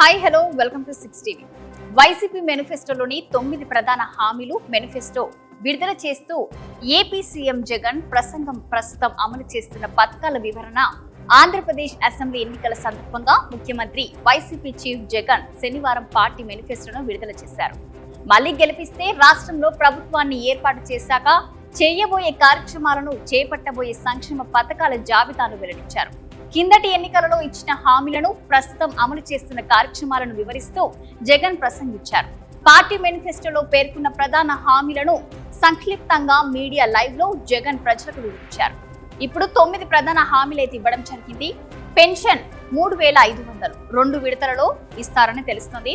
Hi hello welcome to 6 TV. YCP మేనిఫెస్టోలోని 9 ప్రధాన హామీలు మేనిఫెస్టో విడుదల చేస్తూ ఏపీ సీఎం జగన్ ప్రస్తుతం అమలు చేస్తున్న పథకాల వివరణ ఆంధ్రప్రదేశ్ అసెంబ్లీ ఎన్నికల సందర్భంగా ముఖ్యమంత్రి వైసీపీ చీఫ్ జగన్ శనివారం పార్టీ మేనిఫెస్టోను విడుదల చేశారు. మళ్లీ గెలిపిస్తే రాష్ట్రంలో ప్రభుత్వాన్ని ఏర్పాటు చేశాక చేయబోయే కార్యక్రమాలను చేపట్టబోయే సంక్షేమ పథకాల జాబితాను వెల్లడించారు. కిందటి ఎన్నికలలో ఇచ్చిన హామీలను ప్రస్తుతం అమలు చేస్తున్న కార్యక్రమాలను వివరిస్తూ జగన్ ప్రసంగించారు. పార్టీ మేనిఫెస్టోలో పేర్కొన్న ప్రధాన హామీలను సంక్షిప్తంగా మీడియా లైవ్ లో జగన్ ప్రజలకు వివరించారు. ఇప్పుడు 9 ప్రధాన హామీలైతే ఇవ్వడం జరిగింది. పెన్షన్ 3500 2 విడతలలో ఇస్తారని తెలుస్తుంది.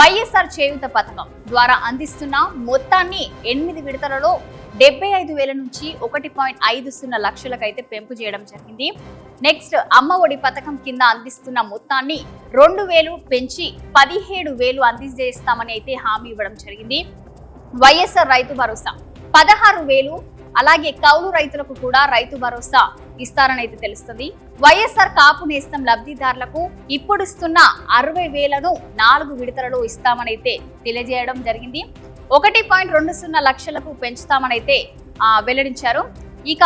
వైఎస్ఆర్ చేయూత పథకం ద్వారా అందిస్తున్న మొత్తాన్ని 8 విడతలలో 75,000 నుంచి 1.50 లక్షలకైతే పెంపు చేయడం జరిగింది. నెక్స్ట్ అమ్మ ఒడి పథకం కింద అందిస్తున్న మొత్తాన్ని 2,000 పెంచి 17,000 అందజేస్తామని అయితే హామీ ఇవ్వడం జరిగింది. వైఎస్ఆర్ రైతు భరోసా 16,000, అలాగే కౌలు రైతులకు కూడా రైతు భరోసా ఇస్తారని అయితే తెలుస్తుంది. వైఎస్ఆర్ కాపు నేస్తం లబ్ధిదారులకు ఇప్పుడిస్తున్న 60,000ను 4 విడతలలో ఇస్తామని అయితే తెలియజేయడం జరిగింది. 1.20 లక్షలకు పెంచుతామనైతే వెల్లడించారు. ఇక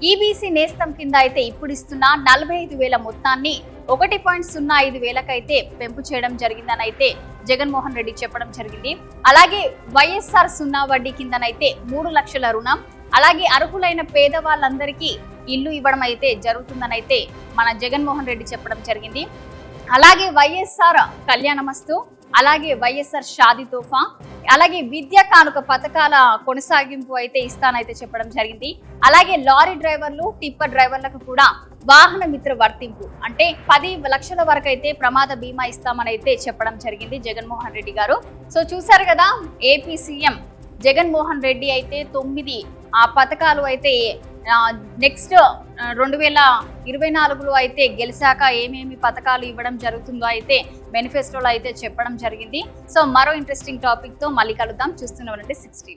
ఈబీసీ నేస్తం కింద అయితే ఇప్పుడు ఇస్తున్న 45,000 మొత్తాన్ని 1.05 అయితే పెంపు చేయడం జరిగిందని అయితే జగన్మోహన్ రెడ్డి చెప్పడం జరిగింది. అలాగే వైఎస్ఆర్ 0 వడ్డీ కిందనైతే 3 లక్షల రుణం, అలాగే అర్హులైన పేదవాళ్ళందరికీ ఇల్లు ఇవ్వడం అయితే జరుగుతుందని అయితే మన జగన్మోహన్ రెడ్డి చెప్పడం జరిగింది. అలాగే వైఎస్ఆర్ కళ్యాణమస్తు, అలాగే వైఎస్ఆర్ షాదీ తోఫా, అలాగే విద్యా కానుక పథకాల కొనసాగింపు అయితే ఇస్తానైతే చెప్పడం జరిగింది. అలాగే లారీ డ్రైవర్లు, టిప్పర్ డ్రైవర్లకు కూడా వాహన మిత్ర వర్తింపు అంటే 10 లక్షల వరకు అయితే ప్రమాద బీమా ఇస్తామని అయితే చెప్పడం జరిగింది జగన్మోహన్ రెడ్డి గారు. సో చూసారు కదా, ఏపీ సీఎం జగన్మోహన్ రెడ్డి అయితే 9 పథకాలు అయితే నెక్స్ట్ 2024లో అయితే గెలిచాక ఏమేమి పథకాలు ఇవ్వడం జరుగుతుందో అయితే మేనిఫెస్టోలో అయితే చెప్పడం జరిగింది. సో మరో ఇంట్రెస్టింగ్ టాపిక్ తో మళ్ళీ కలుద్దాం. చూస్తూనే ఉండండి 6 టీవీ.